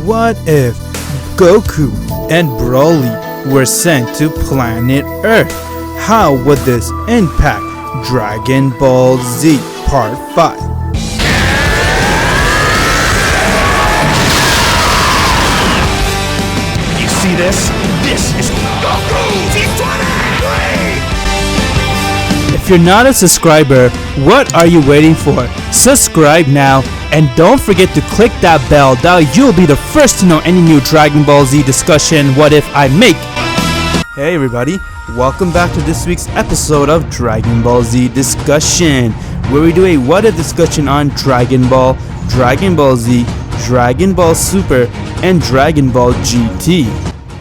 what if Goku and Broly were sent to planet Earth? How would this impact Dragon Ball Z Part 5? You see this? This is Goku! If you're not a subscriber, what are you waiting for? Subscribe now and don't forget to click that bell. That you'll be the first to know any new Dragon Ball Z discussion what if I make. Hey everybody, welcome back to this week's episode of Dragon Ball Z Discussion, where we do a what if discussion on Dragon Ball, Dragon Ball Z, Dragon Ball Super, and Dragon Ball GT.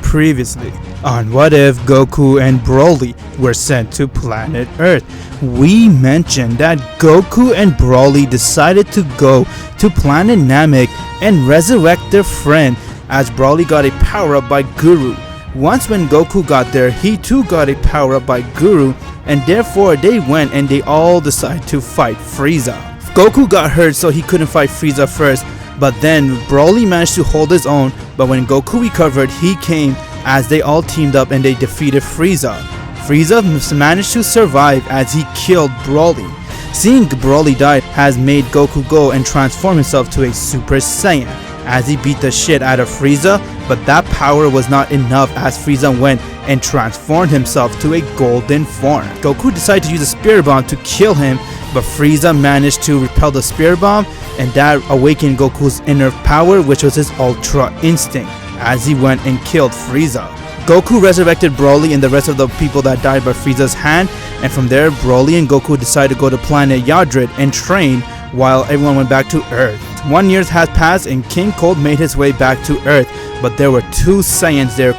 Previously on What If Goku and Broly were sent to planet Earth, we mentioned that Goku and Broly decided to go to planet Namek and resurrect their friend, as Broly got a power-up by Guru. Once when Goku got there, he too got a power-up by Guru, and therefore they went and they all decided to fight Frieza. Goku got hurt, so he couldn't fight Frieza first, but then Broly managed to hold his own. But when Goku recovered, he came as they all teamed up and they defeated Frieza. Frieza managed to survive as he killed Broly. Seeing Broly die has made Goku go and transform himself to a Super Saiyan, as he beat the shit out of Frieza, but that power was not enough as Frieza went and transformed himself to a golden form. Goku decided to use a Spirit Bomb to kill him, but Frieza managed to repel the Spirit Bomb, and that awakened Goku's inner power, which was his Ultra Instinct, as he went and killed Frieza. Goku resurrected Broly and the rest of the people that died by Frieza's hand, and from there Broly and Goku decided to go to planet Yadrid and train while everyone went back to Earth. 1 year has passed and King Cold made his way back to Earth, but there were two Saiyans there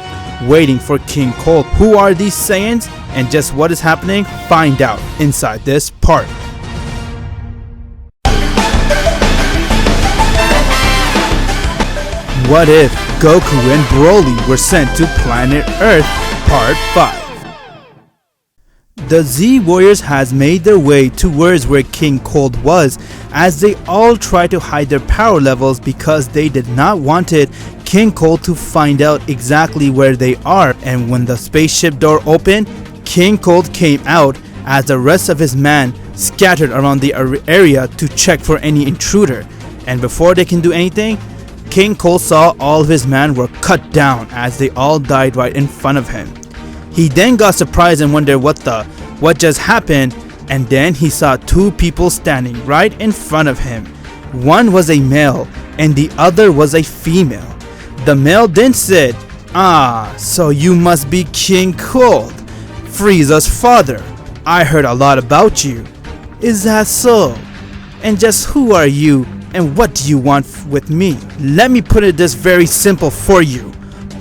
waiting for King Cold. Who are these Saiyans and just what is happening? Find out inside this part. What if Goku and Broly were sent to planet Earth Part 5? The Z Warriors has made their way towards where King Cold was, as they all try to hide their power levels because they did not wanted King Cold to find out exactly where they are. And when the spaceship door opened, King Cold came out as the rest of his men scattered around the area to check for any intruder. And before they can do anything, King Cold saw all of his men were cut down as they all died right in front of him. He then got surprised and wondered what just happened, and then he saw two people standing right in front of him. One was a male and the other was a female. The male then said, "Ah, so you must be King Cold, Frieza's father. I heard a lot about you. Is that so? And just who are you and what do you want with me? Let me put it this very simple for you.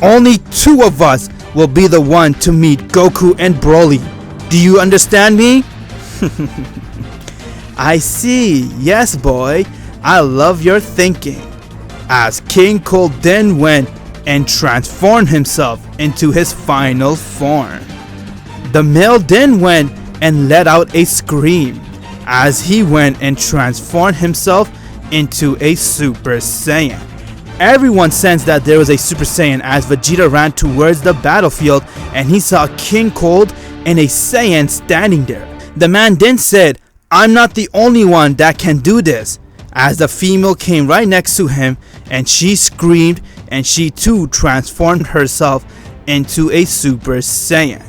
Only two of us will be the one to meet Goku and Broly. Do you understand me?" I see. Yes, boy. I love your thinking. As King Cold then went and transformed himself into his final form. The male then went and let out a scream as he went and transformed himself into a Super Saiyan. Everyone sensed that there was a Super Saiyan as Vegeta ran towards the battlefield and he saw King Cold and a Saiyan standing there. The man then said, "I'm not the only one that can do this," as the female came right next to him and she screamed and she too transformed herself into a Super Saiyan.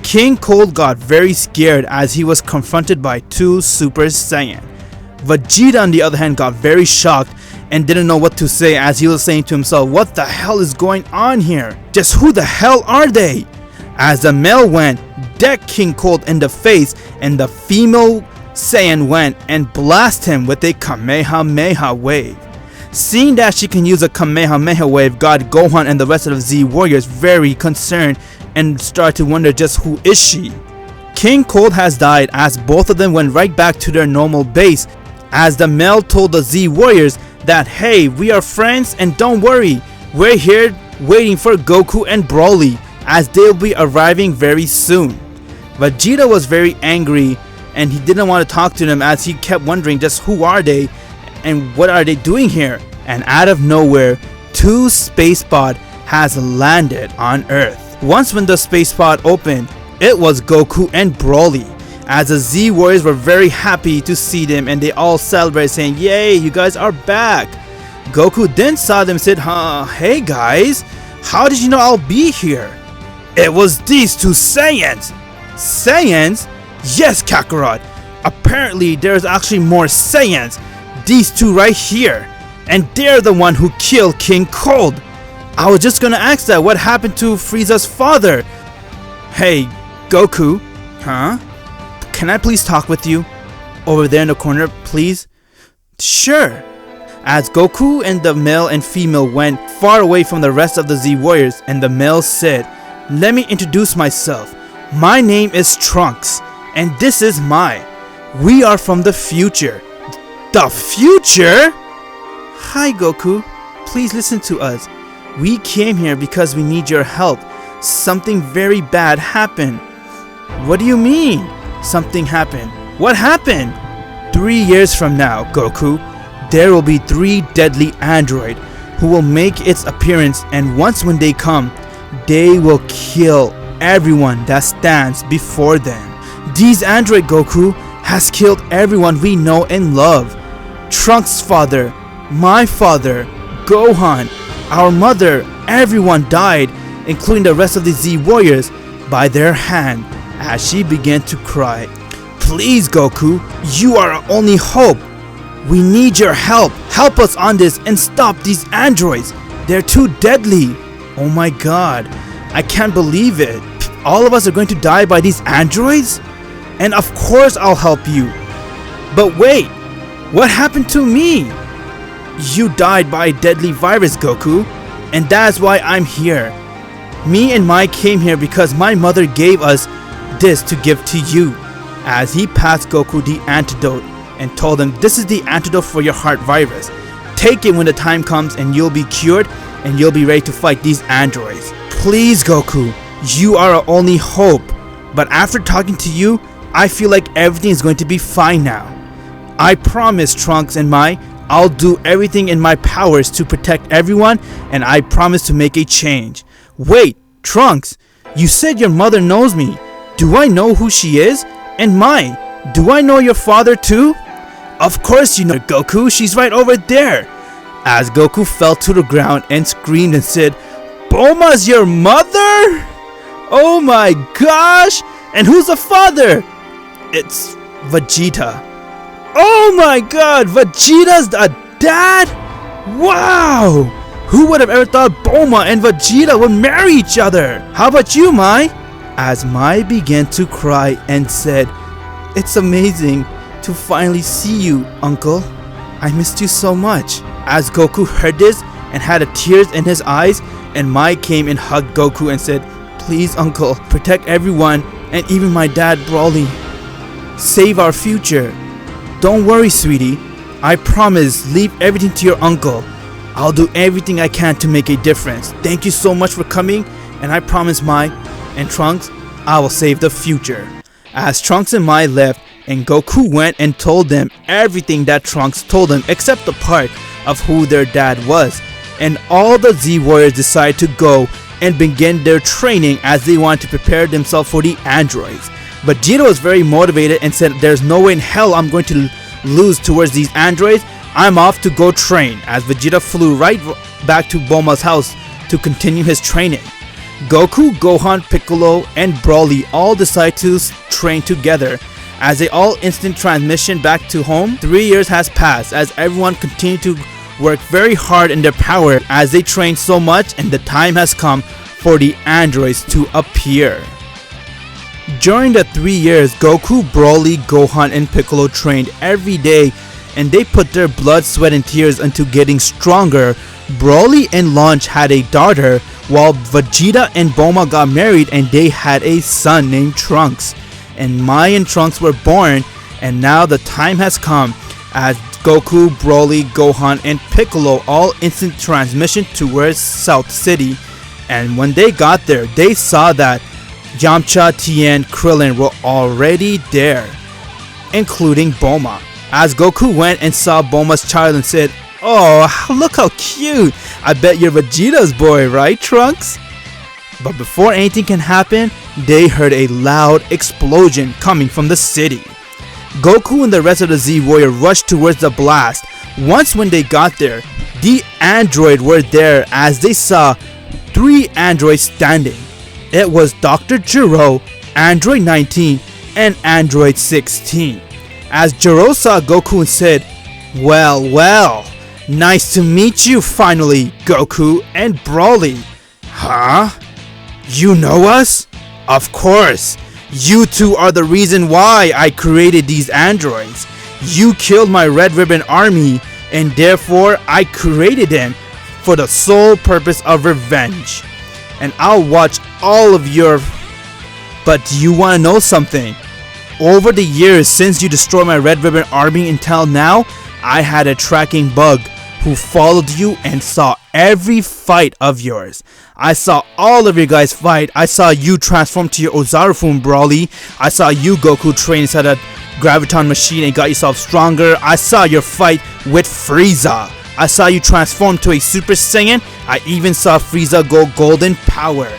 King Cold got very scared as he was confronted by two Super Saiyan. Vegeta on the other hand got very shocked and didn't know what to say as he was saying to himself, "What the hell is going on here? Just who the hell are they?" As the male went, decked King Cold in the face, and the female Saiyan went and blasted him with a Kamehameha wave. Seeing that she can use a Kamehameha wave got Gohan and the rest of the Z Warriors very concerned and started to wonder just who is she. King Cold has died as both of them went right back to their normal base, as the male told the Z Warriors that, "Hey, we are friends and don't worry, we're here waiting for Goku and Broly as they'll be arriving very soon." Vegeta was very angry and he didn't want to talk to them as he kept wondering just who are they and what are they doing here. And out of nowhere, two space pod has landed on Earth. Once when the space pod opened, it was Goku and Broly. As the Z Warriors were very happy to see them and they all celebrated saying, "Yay, you guys are back." Goku then saw them and said, "Hey guys, how did you know I'll be here?" "It was these two Saiyans." "Saiyans?" "Yes, Kakarot. Apparently there's actually more Saiyans. These two right here. And they're the one who killed King Cold." "I was just gonna ask that. What happened to Frieza's father?" "Hey, Goku. Huh? Can I please talk with you? Over there in the corner, please?" "Sure." As Goku and the male and female went far away from the rest of the Z Warriors, and the male said, "Let me introduce myself. My name is Trunks, and this is Mai. We are from the future." "The future?" "Hi Goku, please listen to us. We came here because we need your help. Something very bad happened." "What do you mean? Something happened? What happened?" 3 years from now, Goku, there will be 3 deadly androids who will make its appearance, and once when they come, they will kill everyone that stands before them. These android, Goku, has killed everyone we know and love. Trunks' father, my father, Gohan, our mother, everyone died, including the rest of the Z Warriors, by their hand. As she began to cry, "Please Goku, you are our only hope. We need your help. Help us on this and stop these androids. They're too deadly." "Oh my god, I can't believe it. All of us are going to die by these androids? And of course I'll help you. But wait, what happened to me?" "You died by a deadly virus, Goku, and that's why I'm here. Me and Mai came here because my mother gave us this to give to you." As he passed Goku the antidote and told him, "This is the antidote for your heart virus. Take it when the time comes and you'll be cured and you'll be ready to fight these androids. Please Goku, you are our only hope. But after talking to you, I feel like everything is going to be fine now. I promise, Trunks and Mai, I'll do everything in my powers to protect everyone, and I promise to make a change." "Wait, Trunks, you said your mother knows me. Do I know who she is? And Mai, do I know your father too?" "Of course you know, Goku, she's right over there." As Goku fell to the ground and screamed and said, "Bulma's your mother? Oh my gosh! And who's the father?" "It's Vegeta." "Oh my god, Vegeta's a dad? Wow! Who would have ever thought Bulma and Vegeta would marry each other? How about you, Mai?" As Mai began to cry and said, "It's amazing to finally see you, Uncle. I missed you so much." As Goku heard this and had tears in his eyes, and Mai came and hugged Goku and said, "Please, Uncle, protect everyone and even my dad, Broly. Save our future. Don't worry, sweetie. I promise, leave everything to your uncle. I'll do everything I can to make a difference. Thank you so much for coming, and I promise, Mai and Trunks, I will save the future." As Trunks and Mai left, and Goku went and told them everything that Trunks told them except the part of who their dad was, and all the Z Warriors decided to go and begin their training as they wanted to prepare themselves for the androids. But Vegeta was very motivated and said, "There's no way in hell I'm going to lose towards these androids. I'm off to go train." As Vegeta flew right back to Bulma's house to continue his training. Goku, Gohan, Piccolo, and Broly all decide to train together. As they all instant transmission back to home, 3 years has passed as everyone continued to work very hard in their power as they train so much, and the time has come for the androids to appear. During the 3 years, Goku, Broly, Gohan, and Piccolo trained every day, and they put their blood, sweat, and tears into getting stronger. Broly and Launch had a daughter, while Vegeta and Bulma got married and they had a son named Trunks. And Mai and Trunks were born, and now the time has come as Goku, Broly, Gohan, and Piccolo all instant transmission towards South City. And when they got there, they saw that Yamcha, Tien, Krillin were already there, including Bulma. As Goku went and saw Bulma's child and said, Oh, look how cute. I bet you're Vegeta's boy, right, Trunks? But before anything can happen, they heard a loud explosion coming from the city. Goku and the rest of the Z Warrior rushed towards the blast. Once when they got there, the android were there as they saw 3 androids standing. It was Dr. Gero, Android 19, and Android 16. As Gero saw Goku and said, well, nice to meet you finally, Goku and Broly. Huh? You know us? Of course. You two are the reason why I created these androids. You killed my Red Ribbon army, and therefore I created them for the sole purpose of revenge. And I'll watch all of your... But do you want to know something? Over the years since you destroyed my Red Ribbon army until now, I had a tracking bug who followed you and saw every fight of yours. I saw all of you guys fight. I saw you transform to your Ozaru form, Broly. I saw you, Goku, train inside a graviton machine and got yourself stronger. I saw your fight with Frieza. I saw you transform to a Super Saiyan. I even saw Frieza go golden power.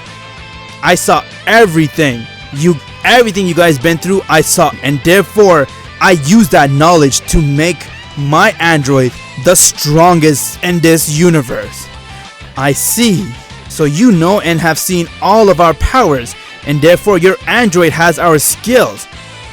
I saw everything you guys been through. I saw, and therefore I used that knowledge to make my android the strongest in this universe. I see. So you know and have seen all of our powers, and therefore your android has our skills.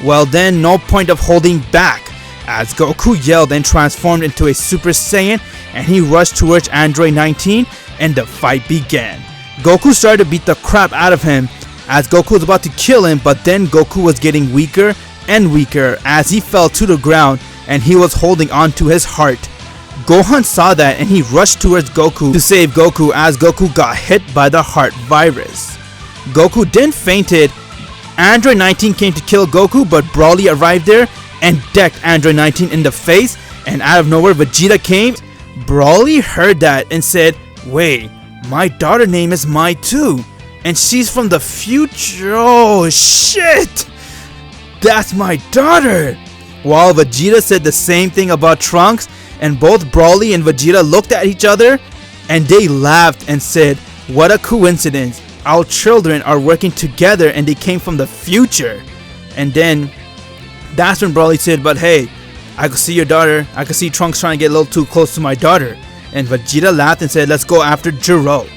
Well then, no point of holding back. As Goku yelled and transformed into a Super Saiyan, and he rushed towards Android 19, and the fight began. Goku started to beat the crap out of him as Goku was about to kill him, but then Goku was getting weaker and weaker as he fell to the ground and he was holding on to his heart. Gohan saw that and he rushed towards Goku to save Goku as Goku got hit by the heart virus. Goku then fainted. Android 19 came to kill Goku, but Broly arrived there and decked Android 19 in the face, and out of nowhere Vegeta came. Broly heard that and said, wait, my daughter name is Mai too, and she's from the future. Oh shit, that's my daughter. While Vegeta said the same thing about Trunks, and both Broly and Vegeta looked at each other and they laughed and said, what a coincidence, our children are working together and they came from the future. And then that's when Broly said, but hey, I could see your daughter, I could see Trunks trying to get a little too close to my daughter. And Vegeta laughed and said, let's go after Gero.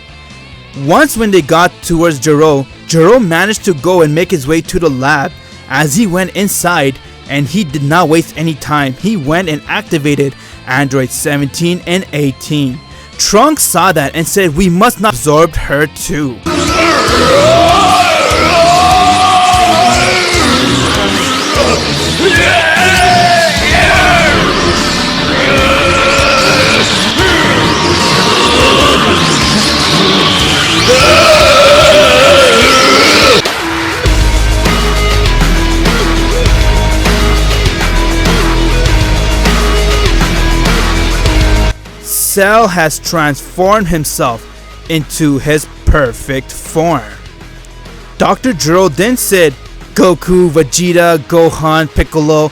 Once when they got towards Gero, Gero managed to go and make his way to the lab. As he went inside, and he did not waste any time, he went and activated Android 17 and 18. Trunks saw that and said, we must not absorb her too. Cell has transformed himself into his perfect form. Dr. Gero then said, Goku, Vegeta, Gohan, Piccolo,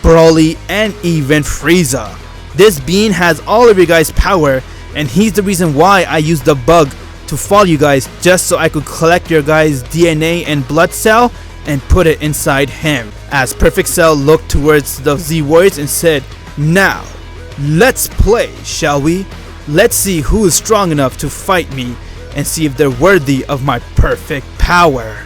Broly, and even Frieza. This being has all of you guys' power, and he's the reason why I used the bug to follow you guys, just so I could collect your guys' DNA and blood cell and put it inside him. As Perfect Cell looked towards the Z Warriors and said, now, let's play, shall we? Let's see who is strong enough to fight me and see if they're worthy of my perfect power.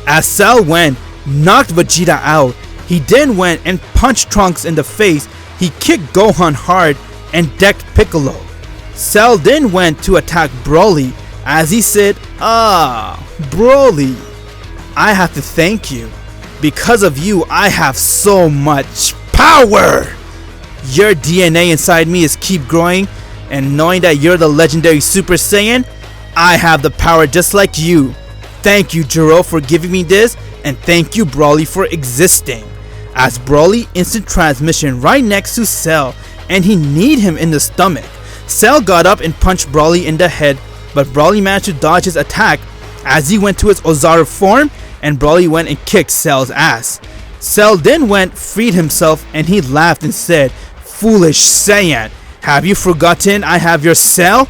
As Cell went, knocked Vegeta out, he then went and punched Trunks in the face. He kicked Gohan hard and decked Piccolo. Cell then went to attack Broly as he said, Broly, I have to thank you. Because of you, I have so much power. Your DNA inside me is keep growing, and knowing that you're the legendary Super Saiyan, I have the power just like you. Thank you, Gero, for giving me this, and thank you, Broly, for existing. As Broly instant transmission right next to Cell, and he kneed him in the stomach. Cell got up and punched Broly in the head, but Broly managed to dodge his attack as he went to his Ozaru form, and Broly went and kicked Cell's ass. Cell then went, freed himself, and he laughed and said, foolish Saiyan, Have you forgotten I have your Cell?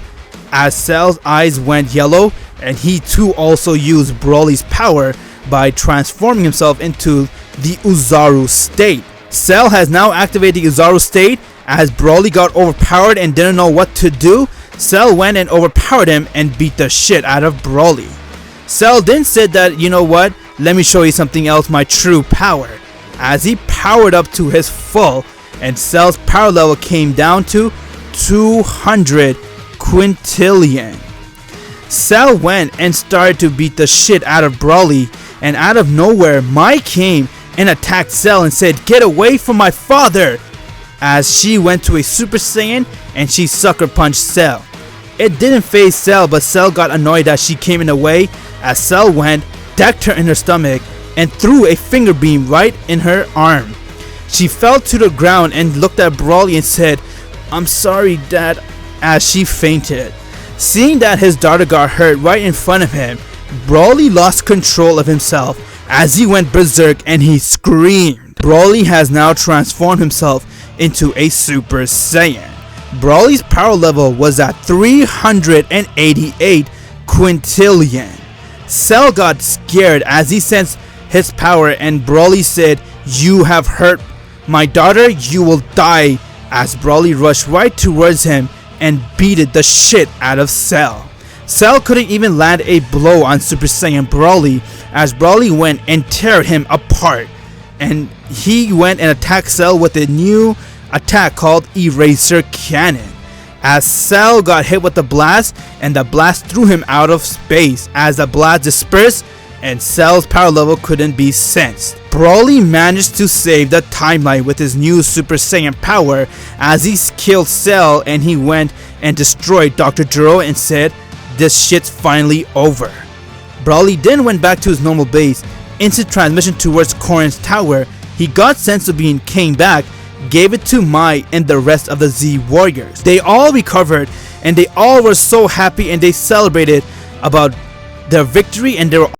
As Cell's eyes went yellow, and he too also used Broly's power by transforming himself into the Uzaru state. Cell has now activated the Uzaru state. As Broly got overpowered and didn't know what to do, Cell went and overpowered him and beat the shit out of Broly. Cell then said that, you know what, let me show you something else, my true power. As he powered up to his full, and Cell's power level came down to 200 quintillion. Cell went and started to beat the shit out of Broly, and out of nowhere Mai came and attacked Cell and said, "Get away from my father!" As she went to a Super Saiyan and she sucker punched Cell. It didn't faze Cell, but Cell got annoyed that she came in the way, as Cell went, decked her in her stomach, and threw a finger beam right in her arm. She fell to the ground and looked at Broly and said, "I'm sorry, Dad," as she fainted. Seeing that his daughter got hurt right in front of him, Broly lost control of himself as he went berserk and he screamed. Broly has now transformed himself into a Super Saiyan. Broly's power level was at 388 quintillion. Cell got scared as he sensed his power, and Broly said, "You have hurt my daughter, you will die," as Broly rushed right towards him and beated the shit out of Cell. Cell couldn't even land a blow on Super Saiyan Broly, as Broly went and tear him apart, and he went and attacked Cell with a new attack called Eraser Cannon. As Cell got hit with the blast, and the blast threw him out of space as the blast dispersed and Cell's power level couldn't be sensed. Broly managed to save the timeline with his new Super Saiyan power as he killed Cell, and he went and destroyed Dr. Gero and said, "This shit's finally over." Broly then went back to his normal base. Instant transmission towards Korin's tower. He got Senzu Bean, came back, gave it to Mai and the rest of the Z warriors. They all recovered and they all were so happy and they celebrated about their victory, and they were